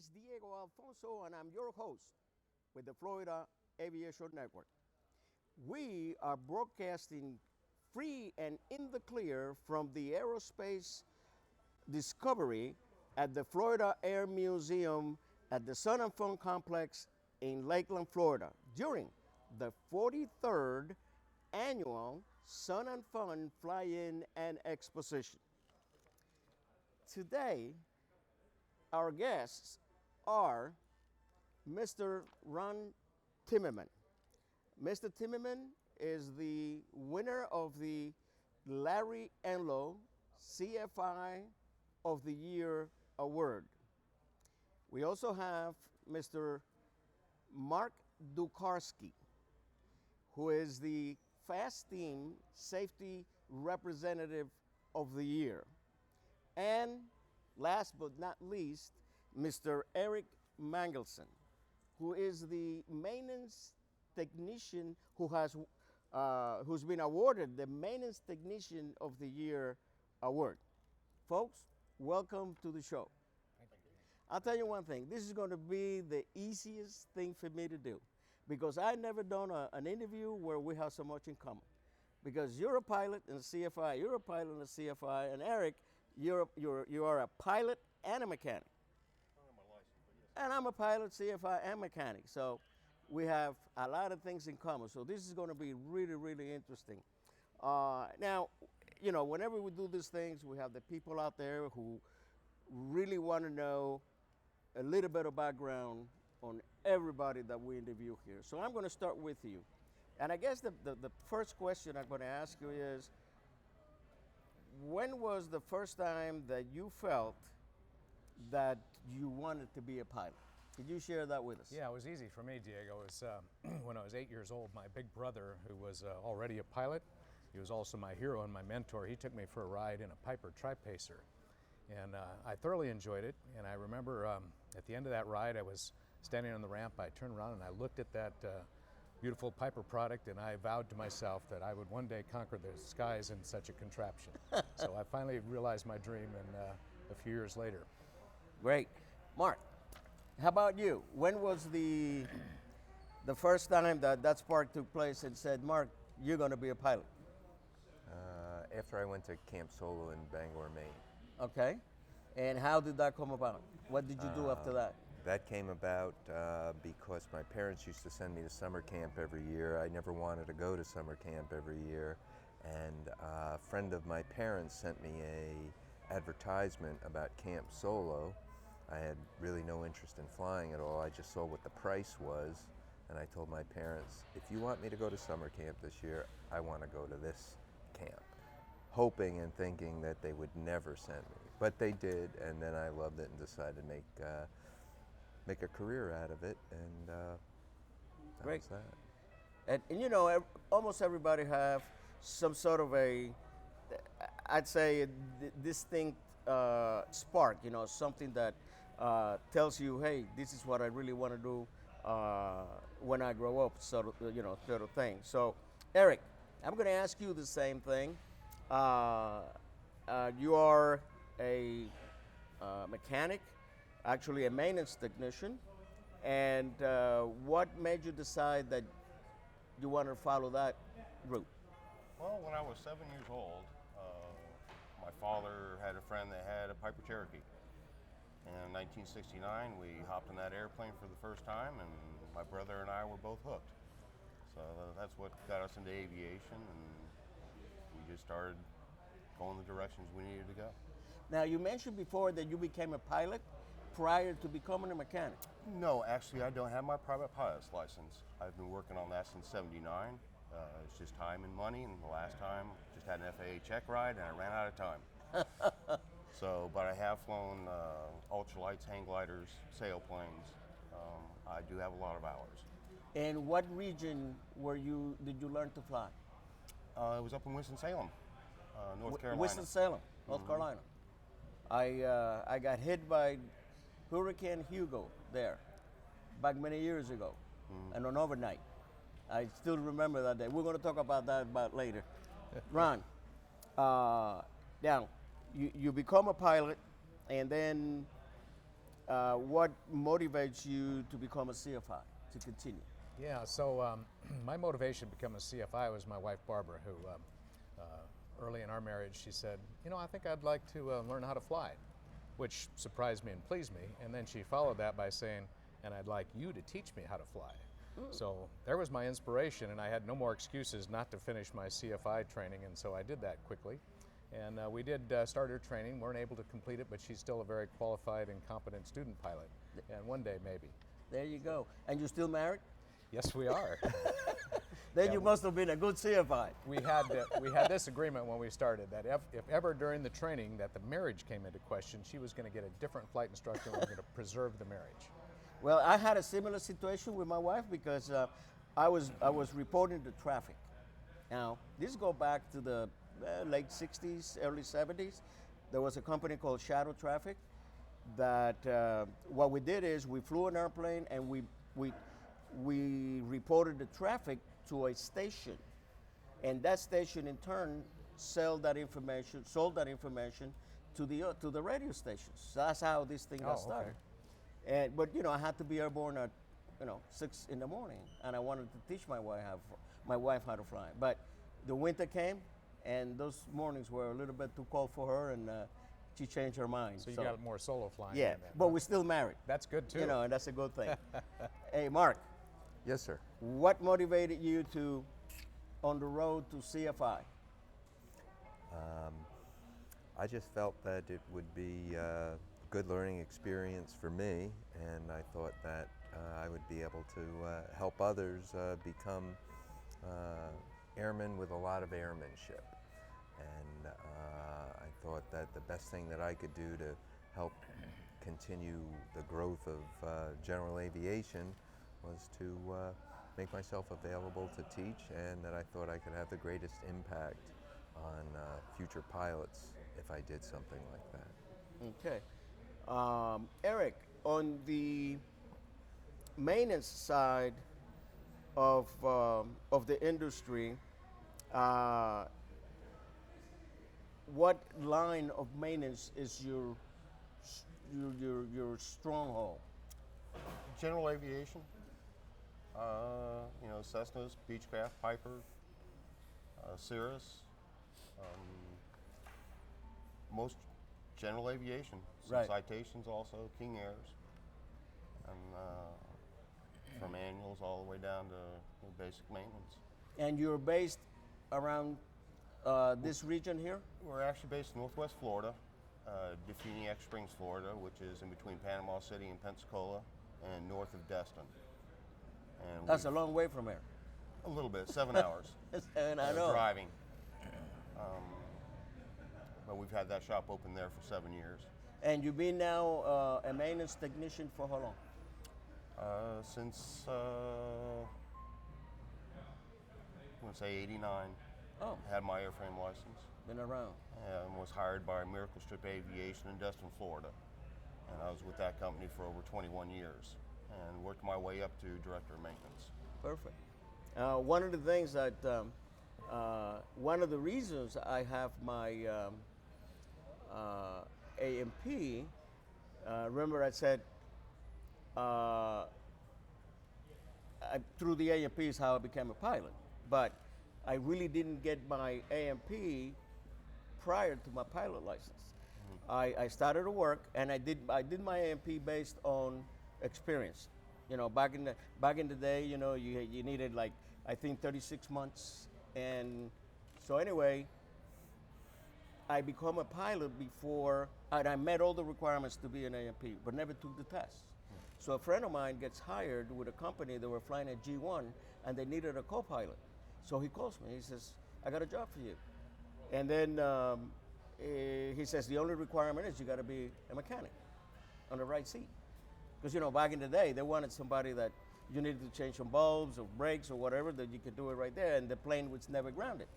is Diego Alfonso, and I'm your host with the Florida Aviation Network. We are broadcasting free and in the clear from the Aerospace Discovery at the Florida Air Museum at the Sun and Fun Complex in Lakeland, Florida, during the 43rd Annual Sun and Fun Fly-In and Exposition. Today, our guests are Mr. Ron Timmerman. Mr. Timmerman is the winner of the Larry Enlow CFI of the Year Award. We also have Mr. Mark Ducorsky, who is the Fast Team Safety Representative of the Year. And last but not least, Mr. Eric Mengelson, who is the maintenance technician who's been awarded the Maintenance Technician of the Year Award. Folks, welcome to the show. Thank you. I'll tell you one thing, this is going to be the easiest thing for me to do because I've never done an interview where we have so much in common. Because you're a pilot in a CFI, you're a pilot in a CFI, and Eric, you are a pilot and a mechanic. And I'm a pilot, CFI, and mechanic. So we have a lot of things in common. So this is going to be really, really interesting. Now, you know, whenever we do these things, we have the people out there who really want to know a little bit of background on everybody that we interview here. So I'm going to start with you. And I guess the first question I'm going to ask you is, when was the first time that you felt that you wanted to be a pilot? Could you share that with us? Yeah, it was easy for me, Diego. It was when I was 8 years old, my big brother, who was already a pilot, he was also my hero and my mentor. He took me for a ride in a Piper Tri-Pacer. And I thoroughly enjoyed it. And I remember at the end of that ride, I was standing on the ramp. I turned around and I looked at that beautiful Piper product, and I vowed to myself that I would one day conquer the skies in such a contraption. So I finally realized my dream, and a few years later. Great. Mark, how about you? When was the first time that spark took place and said, Mark, you're going to be a pilot? After I went to Camp Solo in Bangor, Maine. Okay. And how did that come about? What did you do after that? That came about because my parents used to send me to summer camp every year. I never wanted to go to summer camp every year. And a friend of my parents sent me a advertisement about Camp Solo. I had really no interest in flying at all. I just saw what the price was. And I told my parents, if you want me to go to summer camp this year, I want to go to this camp. Hoping and thinking that they would never send me. But they did, and then I loved it and decided to make a career out of it, and that Great. was that. And you know, almost everybody have some sort of I'd say, a distinct spark, you know, something that tells you, hey, this is what I really want to do when I grow up, sort of, you know, sort of thing. So, Eric, I'm going to ask you the same thing. You are a mechanic, actually a maintenance technician, and what made you decide that you wanted to follow that route? Well, when I was 7 years old, my father had a friend that had a Piper Cherokee. And in 1969, we hopped in that airplane for the first time, and my brother and I were both hooked. So that's what got us into aviation, and we just started going the directions we needed to go. Now, you mentioned before that you became a pilot prior to becoming a mechanic. No, actually, I don't have my private pilot's license. I've been working on that since '79. It's just time and money, and the last time just had an FAA check ride, and I ran out of time. So, but I have flown ultralights, hang gliders, sailplanes. I do have a lot of hours. And what region did you learn to fly? It was up in Winston-Salem, North Carolina. Winston-Salem, North Carolina. I got hit by Hurricane Hugo there back many years ago, and on overnight. I still remember that day. We're going to talk about that later. Ron, now you become a pilot, and then what motivates you to become a CFI, to continue? Yeah, so my motivation to become a CFI was my wife Barbara, who early in our marriage she said, you know, I think I'd like to learn how to fly, which surprised me and pleased me. And then she followed that by saying, and I'd like you to teach me how to fly. So there was my inspiration, and I had no more excuses not to finish my CFI training, and so I did that quickly. And we did start her training, weren't able to complete it, but she's still a very qualified and competent student pilot, and one day maybe. There you go. And you're still married? Yes, we are. Then you must have been a good CFI. We had this agreement when we started that if ever during the training that the marriage came into question, she was going to get a different flight instructor and we were going to preserve the marriage. Well, I had a similar situation with my wife because I was reporting the traffic. Now, this go back to the late 60s, early 70s. There was a company called Shadow Traffic that what we did is we flew an airplane and we reported the traffic to a station, and that station in turn sold that information to the radio stations. So that's how this thing got started. Okay. But you know, I had to be airborne at 6 in the morning, and I wanted to teach my wife how to fly. But the winter came, and those mornings were a little bit too cold for her, and she changed her mind. So you got more solo flying. Yeah, than that, but huh? we're still married. That's good too. You know, and that's a good thing. Hey, Mark, Yes, sir. what motivated you to on the road to CFI? I just felt that it would be a good learning experience for me, and I thought that I would be able to help others become airmen with a lot of airmanship. And I thought that the best thing that I could do to help continue the growth of general aviation was to make myself available to teach, and that I thought I could have the greatest impact on future pilots if I did something like that. Okay. Eric, on the maintenance side of the industry, what line of maintenance is your stronghold? General aviation, Cessnas, Beechcraft, Piper, Cirrus, most general aviation, some Right. citations also, King Airs, and from annuals all the way down to basic maintenance. And you're based around this region here? We're actually based in Northwest Florida, Defini X Springs, Florida, which is in between Panama City and Pensacola, and north of Destin. And That's a long way from here. a little bit, 7 hours. And I know. Driving. But we've had that shop open there for 7 years. And you've been now a maintenance technician for how long? Since, I want to say 89. Oh, Had my airframe license. been around. And was hired by Miracle Strip Aviation in Destin, Florida. And I was with that company for over 21 years and worked my way up to director of maintenance. Perfect. One of the things that, one of the reasons I have my A&P, remember I said through the A&P is how I became a pilot, but I really didn't get my A&P prior to my pilot license. I started to work, and I did my A&P based on experience. You know, back in the day, you know, you needed like I think 36 months, and so anyway, I become a pilot before, and I met all the requirements to be an A&P, but never took the test. So a friend of mine gets hired with a company that were flying at G1, and they needed a co-pilot. So he calls me. He says, "I got a job for you," and then he says the only requirement is you got to be a mechanic on the right seat. Because, you know, back in the day, they wanted somebody that you needed to change some bulbs or brakes or whatever, that you could do it right there, and the plane was never grounded.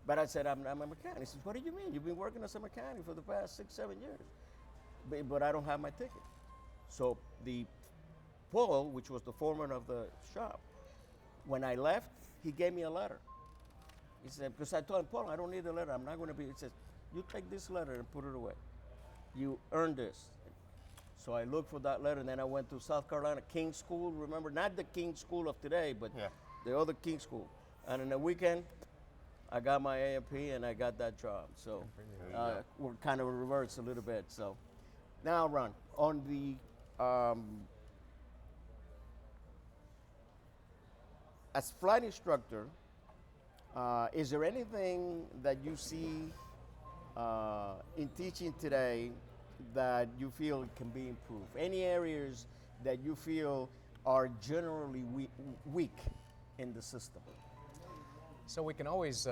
But I said, I'm a mechanic. He says, "What do you mean? You've been working as a mechanic for the past 6-7 years. But I don't have my ticket." So the Paul, which was the foreman of the shop, when I left, he gave me a letter. He said, because I told him, "Paul, I don't need a letter. I'm not going to be." He says, "You take this letter and put it away. You earned this." So I looked for that letter, and then I went to South Carolina King School. Remember, not the King School of today, but Yeah. the other King School. And in the weekend, I got my A&P and I got that job. So we're kind of reversed a little bit. So now, Ron, on the as flight instructor, is there anything that you see in teaching today that you feel can be improved? Any areas that you feel are generally weak in the system? So we can always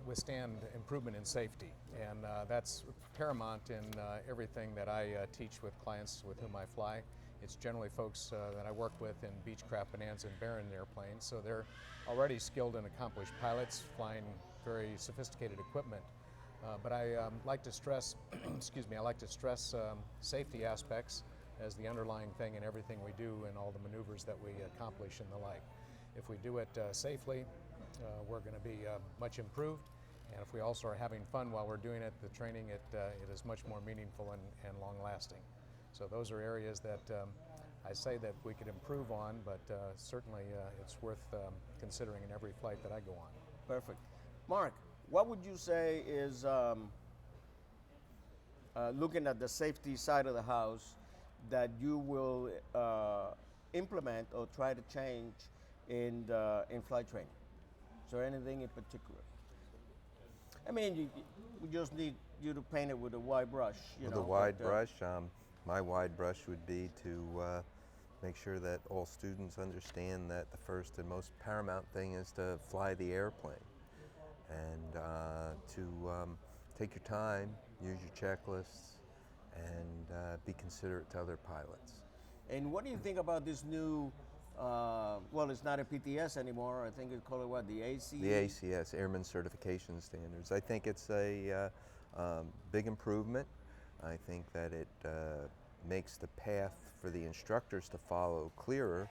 withstand improvement in safety, and that's paramount in everything that I teach with clients with whom I fly. It's generally folks that I work with in Beechcraft, Bonanza, and Barron airplanes, so they're already skilled and accomplished pilots flying very sophisticated equipment. But I like to stress, excuse me, I like to stress safety aspects as the underlying thing in everything we do and all the maneuvers that we accomplish and the like. If we do it safely, we're going to be much improved. And if we also are having fun while we're doing it, the training, it is much more meaningful and long-lasting. So those are areas that I say that we could improve on, but certainly it's worth considering in every flight that I go on. Perfect. Mark, what would you say is, looking at the safety side of the house, that you will implement or try to change in flight training? Is there anything in particular? I mean, we just need you to paint it with a wide brush. With a wide brush, my wide brush would be to make sure that all students understand that the first and most paramount thing is to fly the airplane, and to take your time, use your checklists, and be considerate to other pilots. And what do you think about this new, well, it's not a PTS anymore. I think it's called what, the AC? The ACS, Airman Certification Standards. I think it's a big improvement. I think that it makes the path for the instructors to follow clearer.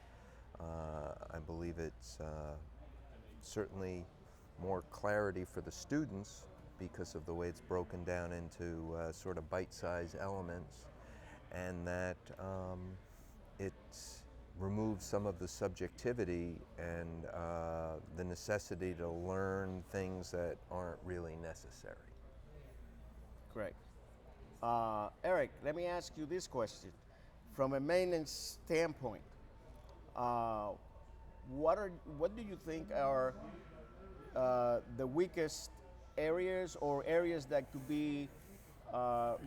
I believe it's certainly more clarity for the students because of the way it's broken down into sort of bite-sized elements, and that it removes some of the subjectivity and the necessity to learn things that aren't really necessary. Correct. Eric, let me ask you this question. From a maintenance standpoint, what do you think are the weakest areas or areas that could be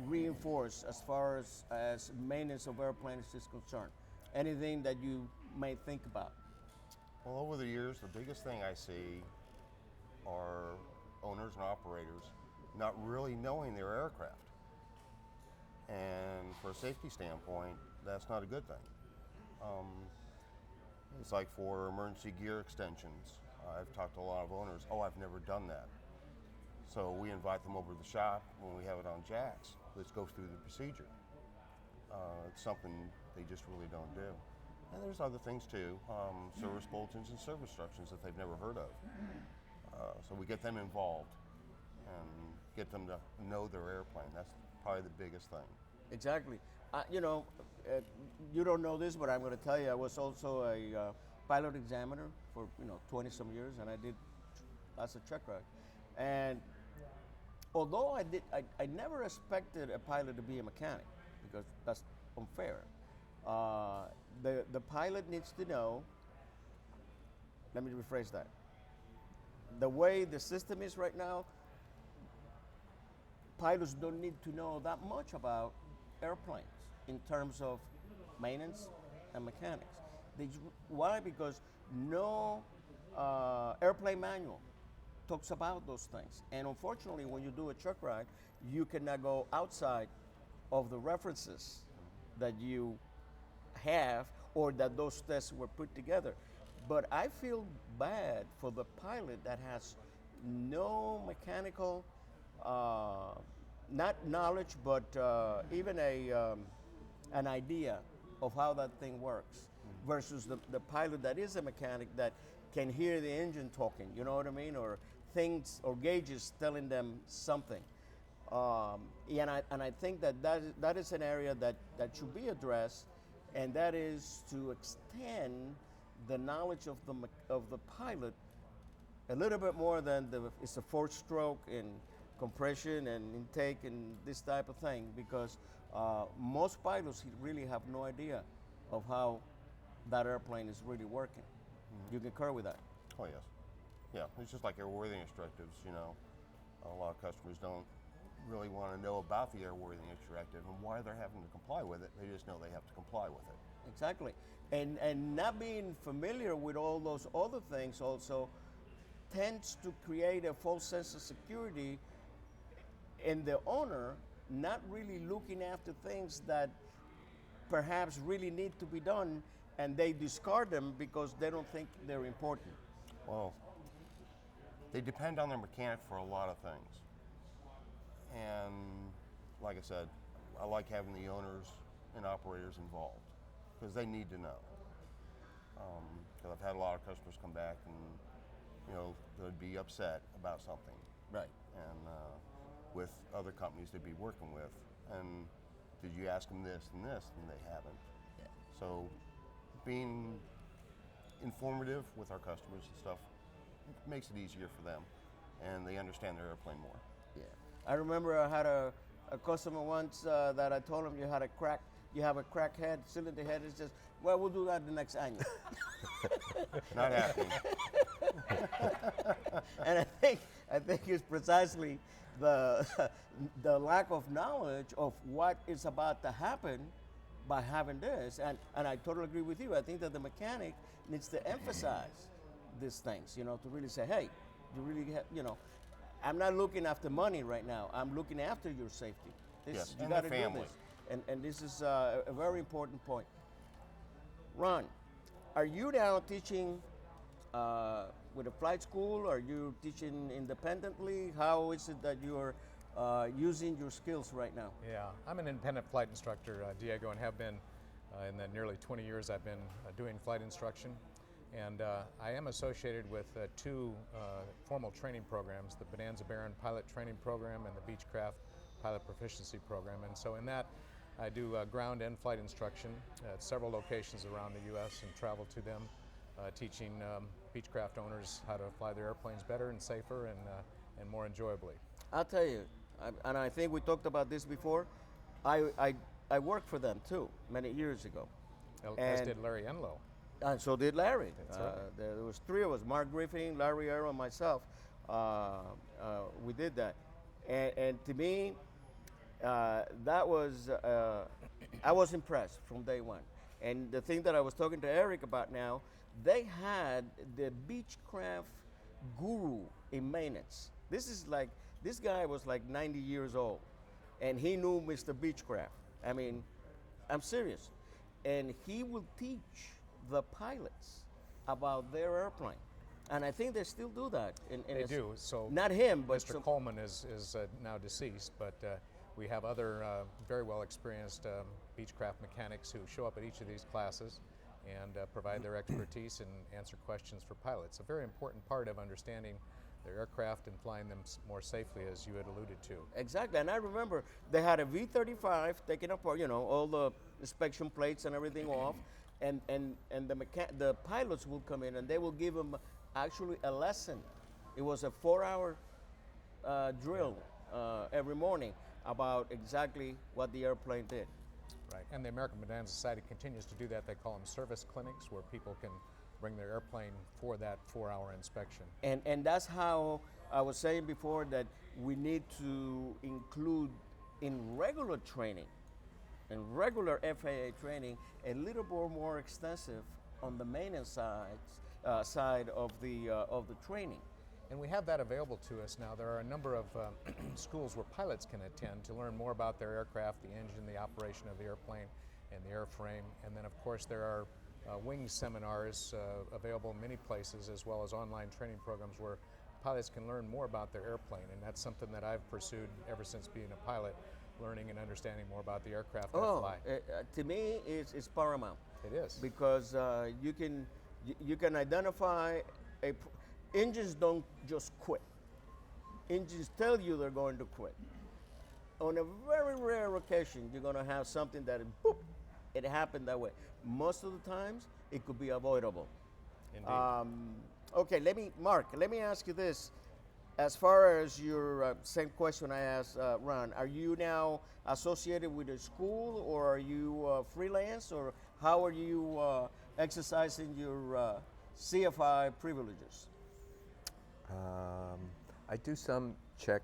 reinforced as far as maintenance of airplanes is concerned? Anything that you may think about? Well, over the years, the biggest thing I see are owners and operators not really knowing their aircraft. And for a safety standpoint, that's not a good thing. It's like for emergency gear extensions. I've talked to a lot of owners, I've never done that. So we invite them over to the shop when we have it on jacks. Let's go through the procedure. It's something they just really don't do. And there's other things too, service bulletins and service instructions that they've never heard of. So we get them involved and get them to know their airplane. That's probably the biggest thing. Exactly. You don't know this, but I'm going to tell you, I was also a pilot examiner for 20 some years, and I did lots of check ride. And although I never expected a pilot to be a mechanic, because that's unfair. The pilot needs to know, let me rephrase that. The way the system is right now, pilots don't need to know that much about airplanes in terms of maintenance and mechanics. Why? Because no airplane manual talks about those things. And unfortunately, when you do a truck ride, you cannot go outside of the references that you have or that those tests were put together. But I feel bad for the pilot that has no mechanical, not knowledge, but even an idea of how that thing works, versus the pilot that is a mechanic that can hear the engine talking, you know what I mean, or things or gauges telling them something. And I think that is an area that should be addressed, and that is to extend the knowledge of the pilot a little bit more than it's a four-stroke in compression and intake and this type of thing, because most pilots really have no idea of how that airplane is really working. You concur with that? Oh yes, yeah. It's just like airworthiness directives. A lot of customers don't really want to know about the airworthiness directive and why they're having to comply with it. They just know they have to comply with it. Exactly, and not being familiar with all those other things also tends to create a false sense of security in the owner, not really looking after things that perhaps really need to be done, and they discard them because they don't think they're important. Well, they depend on their mechanic for a lot of things. And like I said, I like having the owners and operators involved because they need to know. Because I've had a lot of customers come back and they'd be upset about something. Right. And with other companies they'd be working with. And did you ask them this and this? And they haven't. Yeah. So being informative with our customers and stuff makes it easier for them, and they understand their airplane more. Yeah. I remember I had a customer once that I told him you have a crack head, cylinder head. It's just, well, we'll do that the next annual. Not happening. And I think it's precisely the lack of knowledge of what is about to happen by having this. And I totally agree with you. I think that the mechanic needs to emphasize these things, to really say, hey, you really I'm not looking after money right now. I'm looking after your safety. Yes, you and the gotta do family. this. And this is a very important point. Ron, are you now teaching with a flight school? Are you teaching independently? How is it that you're using your skills right now? Yeah, I'm an independent flight instructor, Diego, and have been in the nearly 20 years I've been doing flight instruction. And I am associated with two formal training programs, the Bonanza Baron Pilot Training Program and the Beechcraft Pilot Proficiency Program. And so in that, I do ground and flight instruction at several locations around the U.S. and travel to them, teaching Beechcraft owners how to fly their airplanes better and safer and more enjoyably. I'll tell you, and I think we talked about this before, I worked for them too, many years ago. As did Larry Enlow. And so did Larry. That's right. There was three of us, Mark Griffin, Larry Arrow, and myself. We did that. And to me, that was, I was impressed from day one. And the thing that I was talking to Eric about now, they had the Beechcraft guru in maintenance. This guy was like 90 years old, and he knew Mr. Beechcraft. I mean, I'm serious. And he will teach the pilots about their airplane. And I think they still do that. They do. So not him, but Mr. Coleman is now deceased, but we have other very well experienced Beechcraft mechanics who show up at each of these classes and provide their expertise and answer questions for pilots. A very important part of understanding their aircraft and flying them more safely, as you had alluded to. Exactly, and I remember they had a V-35 taking apart, all the inspection plates and everything off, and the pilots will come in and they will give them actually a lesson. It was a 4-hour drill every morning about exactly what the airplane did. Right, and the American Bonanza Society continues to do that. They call them service clinics, where people can bring their airplane for that 4-hour inspection. And that's how I was saying before that we need to include in regular training, in regular FAA training, a little bit more extensive on the maintenance side of the training. And we have that available to us now. There are a number of schools where pilots can attend to learn more about their aircraft, the engine, the operation of the airplane, and the airframe. And then, of course, there are wing seminars available in many places, as well as online training programs where pilots can learn more about their airplane. And that's something that I've pursued ever since being a pilot, learning and understanding more about the aircraft I fly. To me, it's paramount. It is. Because you can identify engines don't just quit. Engines tell you they're going to quit. on a very rare occasion, you're going to have something that, boop, it happened that way. Most of the times, it could be avoidable. Indeed. Okay, Mark, let me ask you this. As far as your same question I asked Ron, are you now associated with a school, or are you freelance, or how are you exercising your CFI privileges? I do some check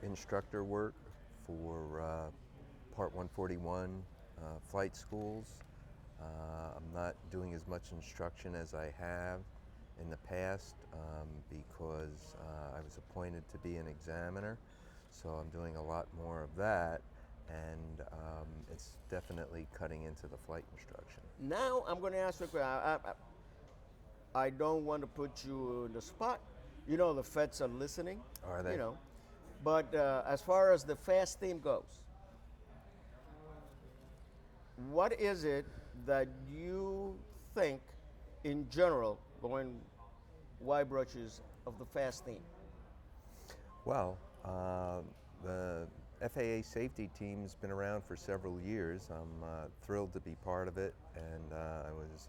instructor work for Part 141 flight schools. I'm not doing as much instruction as I have in the past because I was appointed to be an examiner, so I'm doing a lot more of that, and it's definitely cutting into the flight instruction. Now I'm going to ask you a question. I don't want to put you in the spot. You know the feds are listening. Are they? You know, but as far as the fast team goes, what is it that you think, in general, going wide brushes, of the fast team? Well, the FAA safety team's been around for several years. I'm thrilled to be part of it, and I was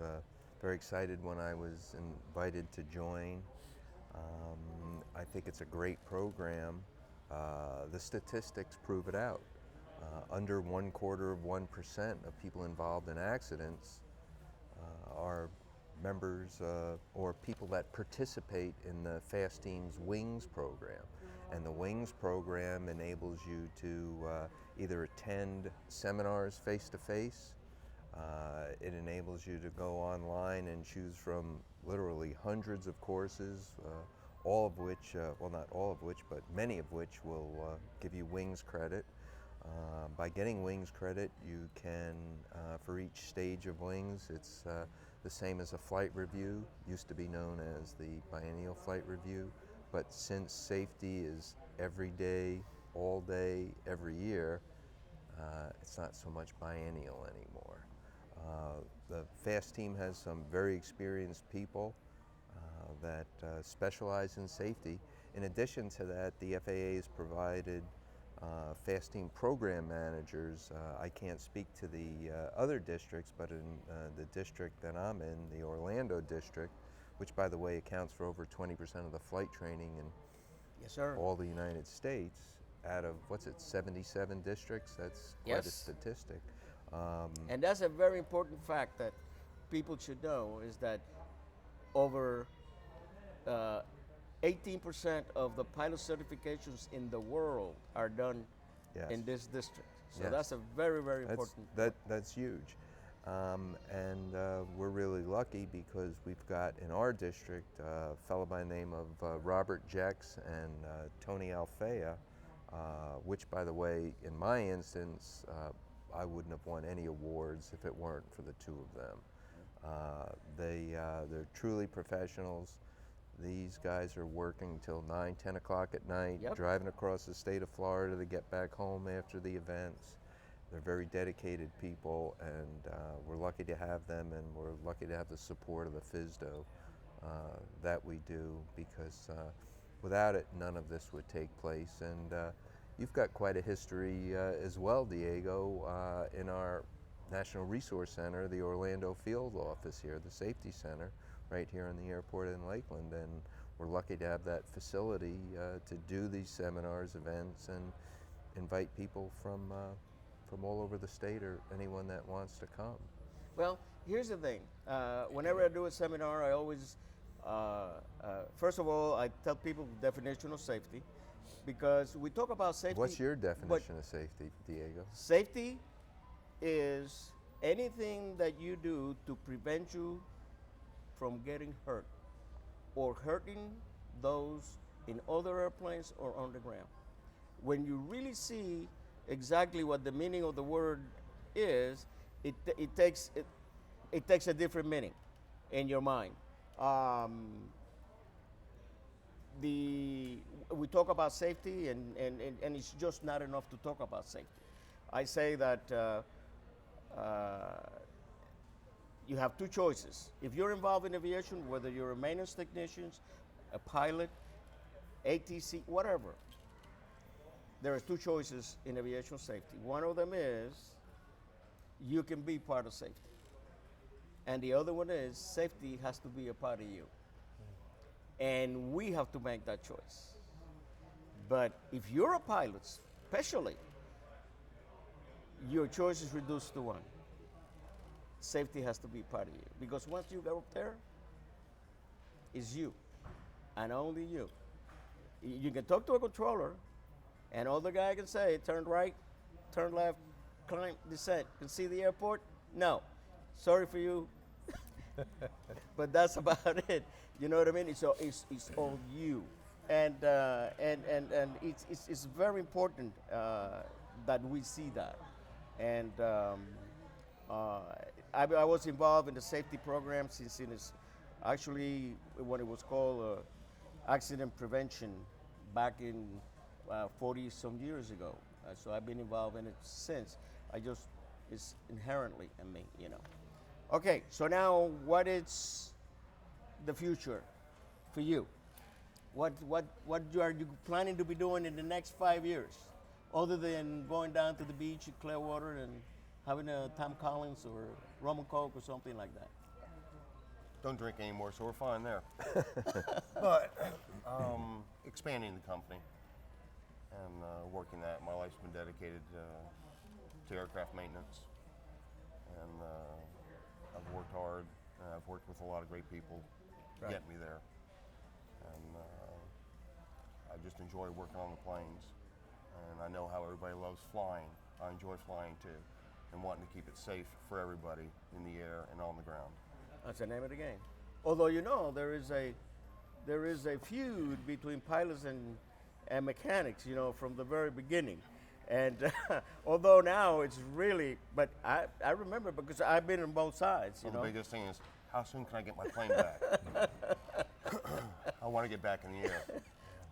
very excited when I was invited to join. I think it's a great program. The statistics prove it out. Under 1/4% of people involved in accidents are members or people that participate in the FAST Team's WINGS program. And the WINGS program enables you to either attend seminars face-to-face. It enables you to go online and choose from literally hundreds of courses, all of which, well, not all of which, but many of which will give you WINGS credit. By getting WINGS credit, you can, for each stage of WINGS, it's the same as a flight review, used to be known as the biennial flight review, but since safety is every day, all day, every year, it's not so much biennial anymore. The FAST team has some very experienced people that specialize in safety. In addition to that, the FAA has provided FAST team program managers. I can't speak to the other districts, but in the district that I'm in, the Orlando district, which by the way accounts for over 20% of the flight training in Yes, sir. all the United States, out of, 77 districts? That's quite a Yes. statistic. And that's a very important fact that people should know, is that over 18% of the pilot certifications in the world are done Yes. in this district. So Yes. that's a very, very important. That's huge. And we're really lucky because we've got in our district a fellow by the name of Robert Jex and Tony Alfea, which, by the way, in my instance, I wouldn't have won any awards if it weren't for the two of them. They're truly professionals. These guys are working till 9, 10 o'clock at night, Yep. driving across the state of Florida to get back home after the events. They're very dedicated people, and we're lucky to have them, and we're lucky to have the support of the FSDO that we do, because without it, none of this would take place. And you've got quite a history as well, Diego, in our National Resource Center, the Orlando Field Office here, the Safety Center, right here in the airport in Lakeland. And we're lucky to have that facility to do these seminars, events, and invite people from all over the state, or anyone that wants to come. Well, here's the thing. Whenever I do a seminar, I always, first of all, I tell people the definition of safety, because we talk about safety. What's your definition of safety, Diego? Safety is anything that you do to prevent you from getting hurt or hurting those in other airplanes or on the ground. When you really see exactly what the meaning of the word is, it takes a different meaning in your mind. We talk about safety, and it's just not enough to talk about safety. I say that you have two choices. If you're involved in aviation, whether you're a maintenance technician, a pilot, ATC, whatever, there are two choices in aviation safety. One of them is you can be part of safety. And the other one is safety has to be a part of you. And we have to make that choice. But if you're a pilot, especially, your choice is reduced to one. Safety has to be part of you. Because once you go up there, it's you, and only you. You can talk to a controller, and all the guy can say, turn right, turn left, climb, descent. Can see the airport? No. Sorry for you. But that's about it. You know what I mean? It's all you. And it's very important that we see that. And I was involved in the safety program since it is actually when it was called accident prevention back in 40 some years ago. So I've been involved in it since. It's inherently in me, you know. Okay, so now what is the future for you? What are you planning to be doing in the next 5 years, other than going down to the beach in Clearwater and having a Tom Collins or rum and coke or something like that? Don't drink anymore, so we're fine there. But expanding the company and working that. My life's been dedicated to aircraft maintenance, and I've worked hard. And I've worked with a lot of great people to get me there, and I just enjoy working on the planes. And I know how everybody loves flying. I enjoy flying too, and wanting to keep it safe for everybody in the air and on the ground. That's the name of the game. Although you know there is a feud between pilots and mechanics, you know, from the very beginning. And although now it's really, but I remember because I've been on both sides. You know, the biggest thing is how soon can I get my plane back? I want to get back in the air.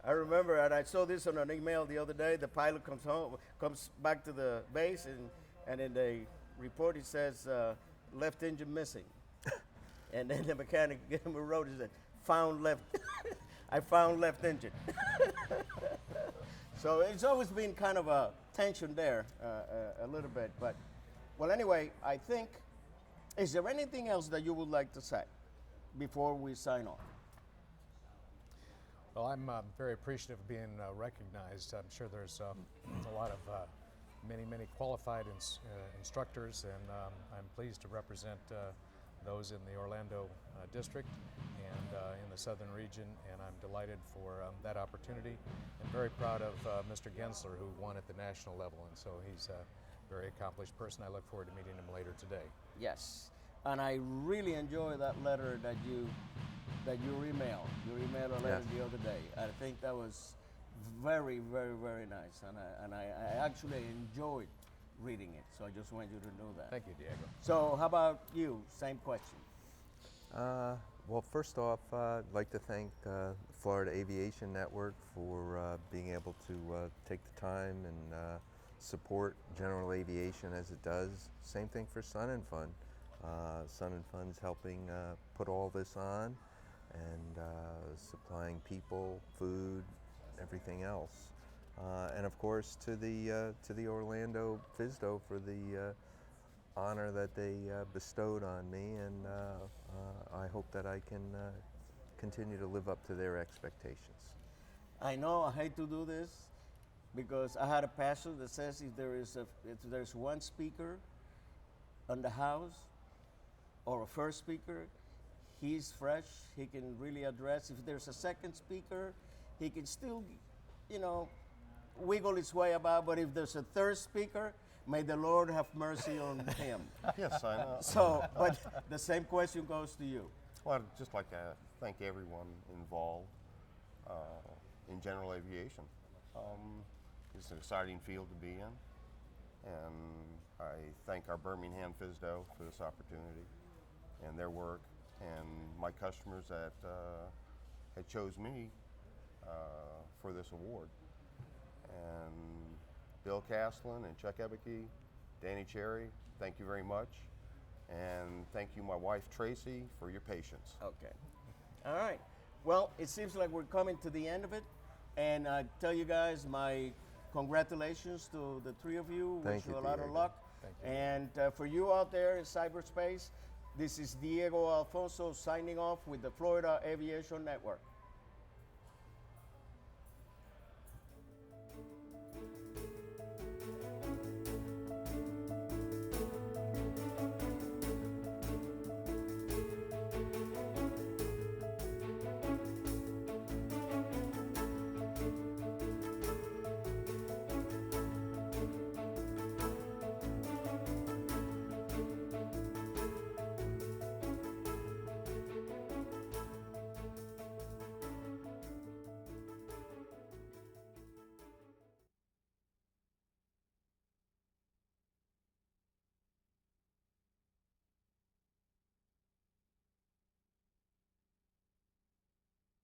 I remember, and I saw this on an email the other day. The pilot comes back to the base, and in the report it says left engine missing. And then the mechanic wrote it, found left. I found left engine. So it's always been kind of a tension there, a little bit. But, well, anyway, I think, is there anything else that you would like to say before we sign off? Well, I'm very appreciative of being recognized. I'm sure there's a lot of many qualified instructors, and I'm pleased to represent those in the Orlando district and in the southern region, and I'm delighted for that opportunity, and very proud of Mr. Gensler, who won at the national level, and so he's a very accomplished person. I look forward to meeting him later today. Yes, and I really enjoy that letter that you emailed. You emailed a letter the other day. I think that was very nice, and I actually enjoyed reading it. So I just want you to know that. Thank you, Diego. So how about you? Same question. Well, first off, I'd like to thank the Florida Aviation Network for being able to take the time and support general aviation as it does. Same thing for Sun and Fun. Sun and Fun's helping put all this on and supplying people, food, everything else. And of course to the Orlando FSDO for the honor that they bestowed on me, and I hope that I can continue to live up to their expectations. I know I hate to do this because I had a pastor that says if there's one speaker on the house or a first speaker, he's fresh, he can really address. If there's a second speaker, he can still, you know, wiggle his way about, but if there's a third speaker, may the Lord have mercy on him. Yes, I know. So, but the same question goes to you. Well, I'd just like to thank everyone involved in general aviation. It's an exciting field to be in, and I thank our Birmingham FSDO for this opportunity and their work, and my customers that had chose me for this award. And Bill Caslin and Chuck Ebeke, Danny Cherry, thank you very much. And thank you, my wife Tracy, for your patience. Okay. All right. Well, it seems like we're coming to the end of it. And I tell you guys, my congratulations to the three of you. Thank Wish you you, a lot of Diego. luck. Thank you. And for you out there in cyberspace, this is Diego Alfonso signing off with the Florida Aviation Network.